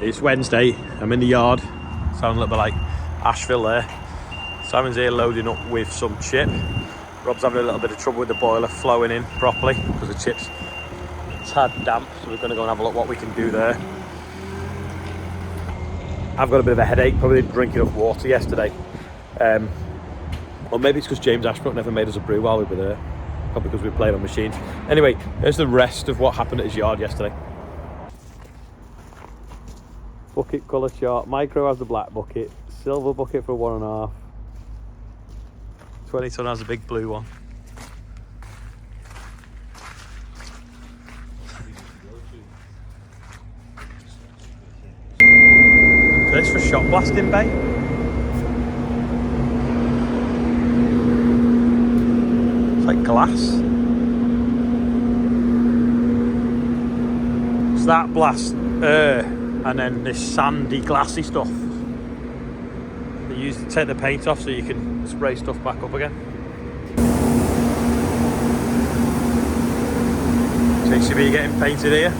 It's Wednesday, I'm in the yard, sound a little bit like Asheville there. Simon's here loading up with some chip. Rob's having a little bit of trouble with the boiler flowing in properly because the chip's a tad damp, so we're going to go and have a look what we can do there. I've got a bit of a headache, probably didn't drink enough water yesterday. Or maybe it's because James Ashbrook never made us a brew while we were there. Probably because we played on machines. Anyway, here's the rest of what happened at his yard yesterday. Bucket colour chart. Micro has the black bucket. Silver bucket for 1.5. 20 ton has a big blue one. This for shot blasting bait. It's like glass. It's that blast and then this sandy glassy stuff. They use to take the paint off so you can spray stuff back up again. JCB getting painted here.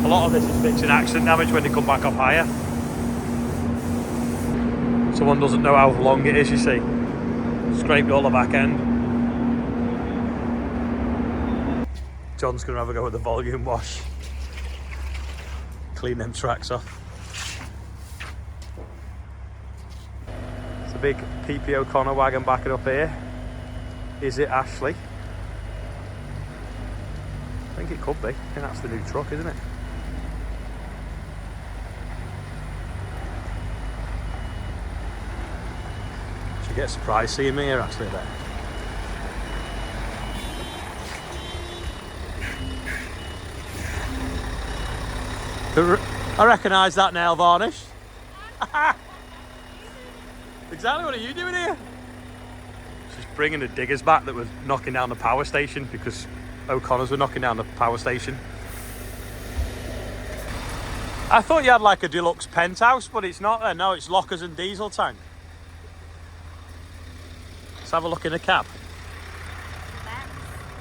A lot of this is fixing accident damage when they come back up higher. Someone doesn't know how long it is, you see. Scraped all the back end. John's going to have a go with the volume wash. Clean them tracks off. It's a big PP O'Connor wagon backing up here. Is it Ashley? I think it could be. I think that's the new truck, isn't it? She gets surprised seeing me here actually there. I recognise that nail varnish. Exactly, what are you doing here? She's bringing the diggers back that were knocking down the power station because O'Connors were knocking down the power station. I thought you had like a deluxe penthouse, but it's not there. No, it's lockers and diesel tank. Let's have a look in the cab.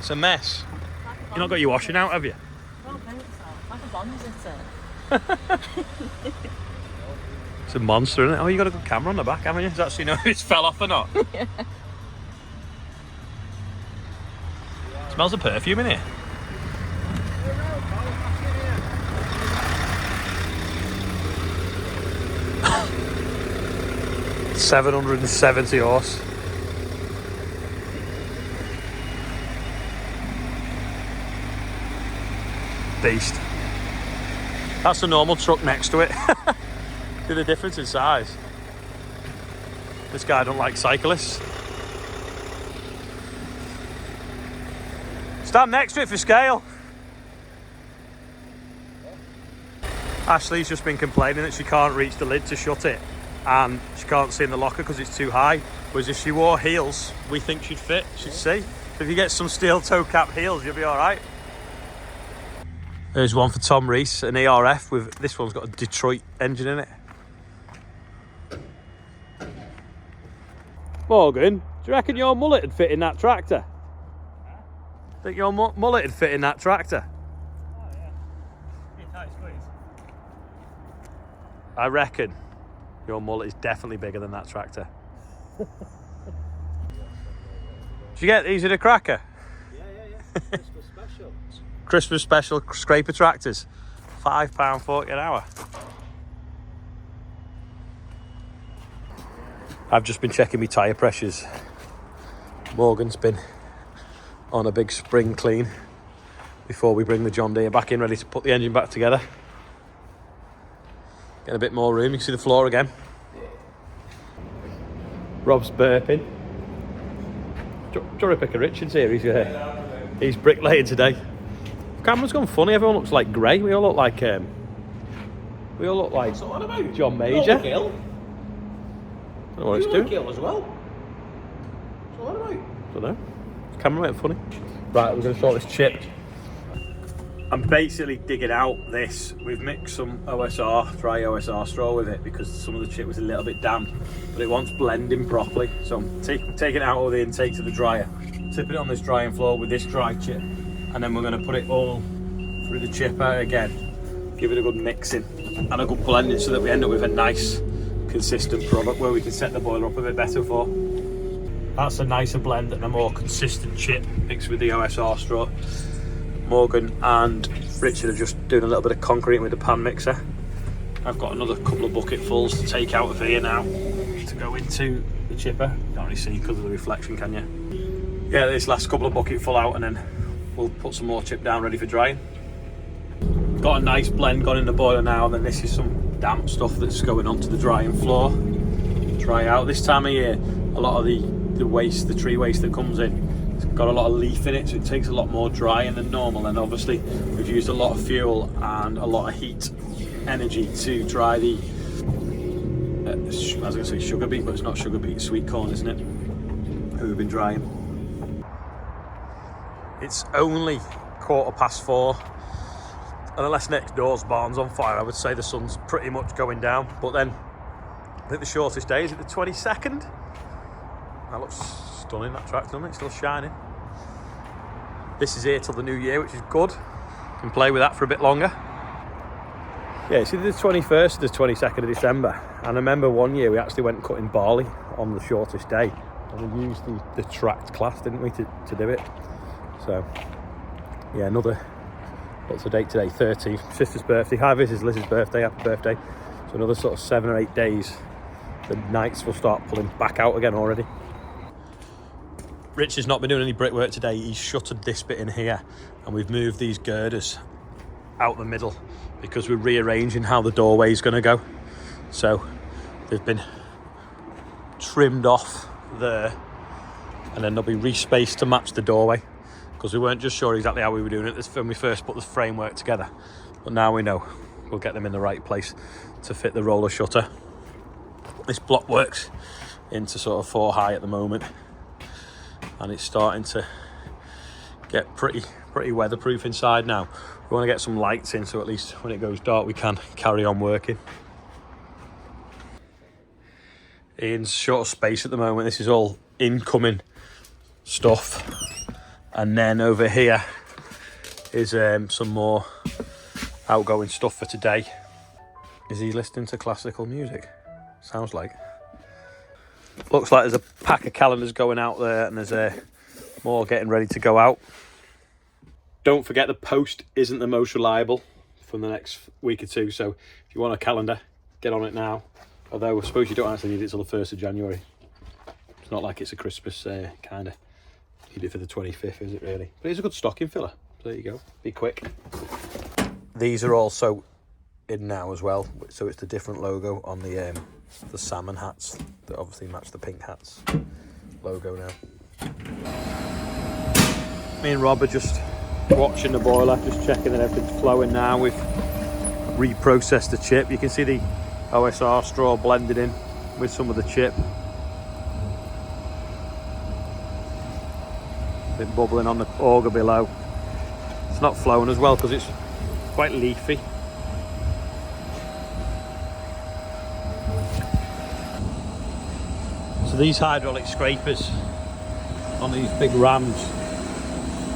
It's a mess. You've not got your washing out, have you? I don't think so. Like a Bond, is it? It's a monster, isn't it? Oh, you got a good camera on the back, haven't you? Does that so you know if it's fell off or not? Yeah. Smells of perfume in here. 770 horse. Beast. That's a normal truck next to it. See the difference in size. This guy don't like cyclists. Stand next to it for scale. Ashley's just been complaining that she can't reach the lid to shut it and she can't see in the locker because it's too high. Whereas if she wore heels, we think she'd fit, she'd see. If you get some steel toe cap heels, you'll be all right. There's one for Tom Rees, an ERF with, this one's got a Detroit engine in it. Morgan, do you reckon your mullet would fit in that tractor? Think your mullet would fit in that tractor? Oh yeah. Be a tight squeeze. I reckon your mullet is definitely bigger than that tractor. Did you get these in a cracker? Yeah. Christmas special. Christmas special scraper tractors. £5.40 an hour. I've just been checking my tyre pressures. Morgan's been on a big spring clean before we bring the John Deere back in, ready to put the engine back together. Get a bit more room, you can see the floor again. Rob's burping. Do you want to pick a Richards here? He's bricklaying today. Camera's gone funny, everyone looks like grey. We all look like John Major. I don't know what it's doing. Kill as well. What's all about? Don't know. Camera went funny. Right, we're going to sort this chip. I'm basically digging out this. We've mixed some OSR, dry OSR straw with it because some of the chip was a little bit damp, but it wants blending properly. So I'm taking it out of the intake to the dryer, tipping it on this drying floor with this dry chip, and then we're going to put it all through the chipper again, give it a good mixing and a good blending so that we end up with a nice consistent product where we can set the boiler up a bit better for. That's a nicer blend and a more consistent chip mixed with the OSR straw. Morgan and Richard are just doing a little bit of concrete with the pan mixer. I've got another couple of bucketfuls to take out of here now to go into the chipper. You can't really see because of the reflection, can you? Yeah, this last couple of bucketful out and then we'll put some more chip down ready for drying. Got a nice blend gone in the boiler now, and then this is some damp stuff that's going onto the drying floor. Dry out. This time of year, a lot of the waste, the tree waste that comes in, it's got a lot of leaf in it, so it takes a lot more drying than normal, and obviously we've used a lot of fuel and a lot of heat energy to dry the I was going to say sugar beet, but it's not sugar beet, it's sweet corn, isn't it? Who we've been drying. It's only 4:15, and unless next door's barn's on fire, I would say the sun's pretty much going down. But then I think the shortest day is at the 22nd. That looks stunning, that track, doesn't it? It's still shining. This is here till the new year, which is good. Can play with that for a bit longer. Yeah, it's either the 21st or the 22nd of December. And I remember one year we actually went cutting barley on the shortest day. And we used the tracked class, didn't we, to do it. So, yeah, another, what's the date today? 13th. Sister's birthday. Hi, this is Liz's birthday. Happy birthday. So another sort of 7 or 8 days. The nights will start pulling back out again already. Rich has not been doing any brickwork today. He's shuttered this bit in here, and we've moved these girders out the middle because we're rearranging how the doorway is going to go. So they've been trimmed off there, and then they'll be respaced to match the doorway, because we weren't just sure exactly how we were doing it when we first put the framework together, but now we know. We'll get them in the right place to fit the roller shutter. This block works into sort of 4 high at the moment, and it's starting to get pretty weatherproof inside now. We want to get some lights in, so at least when it goes dark we can carry on working. Ian's short of space at the moment. This is all incoming stuff, and then over here is some more outgoing stuff for today. Is he listening to classical music? Sounds like. Looks like there's a pack of calendars going out there, and there's more getting ready to go out. Don't forget, the post isn't the most reliable from the next week or two, so if you want a calendar, get on it now. Although I suppose you don't actually need it till the 1st of January. It's not like it's a Christmas kind of, need it for the 25th, is it really? But it's a good stocking filler. So there you go, be quick. These are also in now as well, so it's the different logo on the salmon hats that obviously match the pink hats logo now. Me and Rob are just watching the boiler, just checking that everything's flowing now. We've reprocessed the chip. You can see the OSR straw blended in with some of the chip. A bit bubbling on the auger below. It's not flowing as well because it's quite leafy. So these hydraulic scrapers on these big rams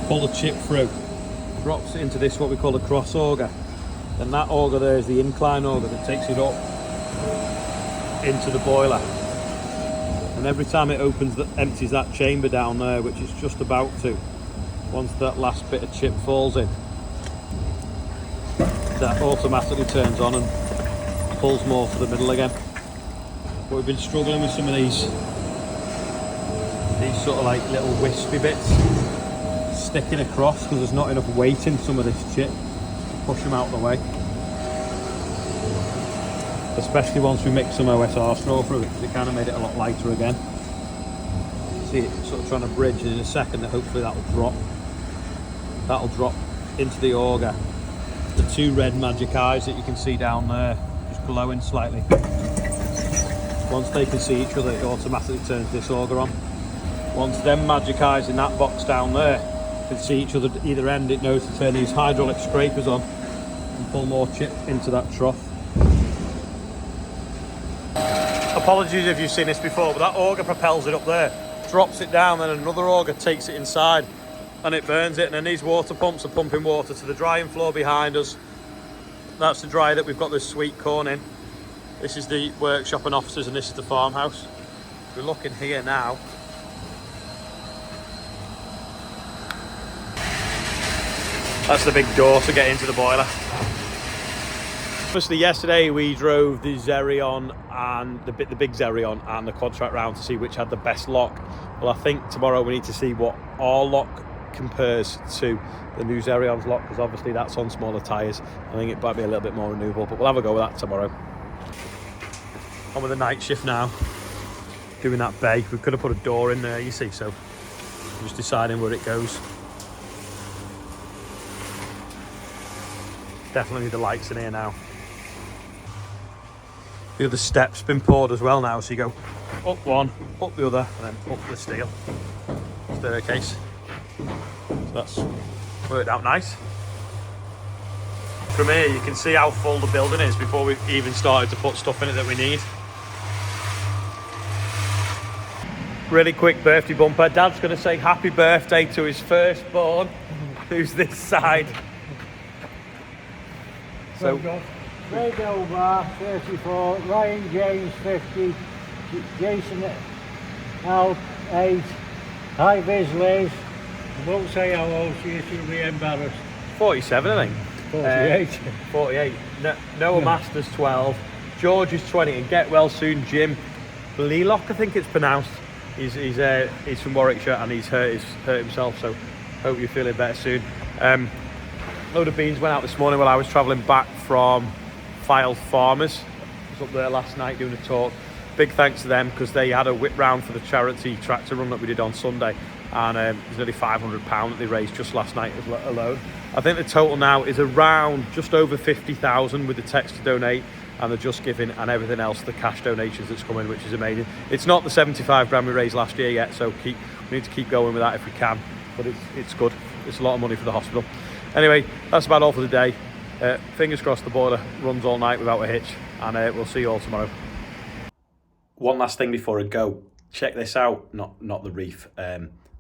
pull the chip through, drops it into this what we call a cross auger. Then that auger there is the incline auger that takes it up into the boiler. And every time it opens, empties that chamber down there, which it's just about to. Once that last bit of chip falls in, that automatically turns on and pulls more to the middle again. But we've been struggling with some of these sort of like little wispy bits sticking across because there's not enough weight in some of this chip to push them out of the way. Especially once we mix some OSR straw through it, because it kind of made it a lot lighter again. See it sort of trying to bridge, and in a second hopefully that'll drop into the auger. The 2 red magic eyes that you can see down there, just glowing slightly. Once they can see each other, it automatically turns this auger on. Once them magic eyes in that box down there can see each other at either end, it knows to turn these hydraulic scrapers on and pull more chip into that trough. Apologies if you've seen this before, but that auger propels it up there, drops it down, then another auger takes it inside and it burns it. And then these water pumps are pumping water to the drying floor behind us. That's the dryer that we've got this sweet corn in. This is the workshop and offices, and this is the farmhouse. We're looking here now. That's the big door to get into the boiler. Obviously yesterday we drove the Xerion and the big Xerion and the Quadtrack round to see which had the best lock. Well, I think tomorrow we need to see what our lock compares to the new Xerion's lock, because obviously that's on smaller tyres. I think it might be a little bit more renewable, but we'll have a go with that tomorrow. On with the night shift now, doing that bay. We could have put a door in there, you see, so just deciding where it goes. Definitely need the lights in here now. The other step's been poured as well now, so you go up one, up the other, and then up the steel staircase. So that's worked out nice. From here you can see how full the building is before we've even started to put stuff in it that we need. Really quick birthday bumper. Dad's going to say happy birthday to his firstborn, who's this side. So, Craig Elbar, 34, Ryan James, 50, Jason Al, 8, hi Viz Liz. I won't say how old she is, she'll be embarrassed. 47, I think. 48. 48. Noah Masters, 12. George is 20, and get well soon, Jim Lelock, I think it's pronounced. He's from Warwickshire, and he's hurt himself, so hope you're feeling better soon. Load of beans went out this morning while I was travelling back from Farmhouse. I was up there last night doing a talk. Big thanks to them, because they had a whip round for the charity tractor run that we did on Sunday, and there's nearly £500 that they raised just last night alone. I think the total now is around just over 50,000 with the text to donate and the Just Giving and everything else, the cash donations that's come in, which is amazing. It's not the 75 grand we raised last year yet, so we need to keep going with that if we can, but it's good. It's a lot of money for the hospital. Anyway, that's about all for the day. Fingers crossed the boiler runs all night without a hitch, and we'll see you all tomorrow. One last thing before I go. Check this out. Not the reef.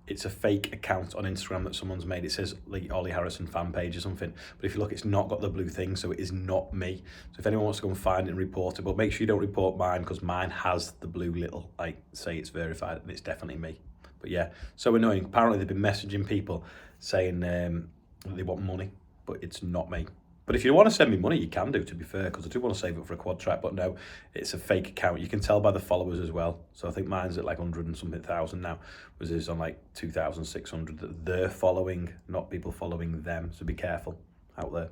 It's a fake account on Instagram that someone's made. It says like Ollie Harrison fan page or something. But if you look, it's not got the blue thing, so it is not me. So if anyone wants to go and find it and report it, but make sure you don't report mine, because mine has the blue little, like, say it's verified, and it's definitely me. But yeah, so annoying. Apparently they've been messaging people saying they want money, but it's not me. But if you want to send me money, you can do, to be fair, because I do want to save it for a quad track. But no, it's a fake account. You can tell by the followers as well. So I think mine's at like 100 and something thousand now, whereas it's on like 2,600 that they're following, not people following them. So be careful out there.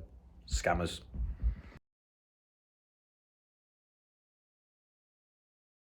Scammers.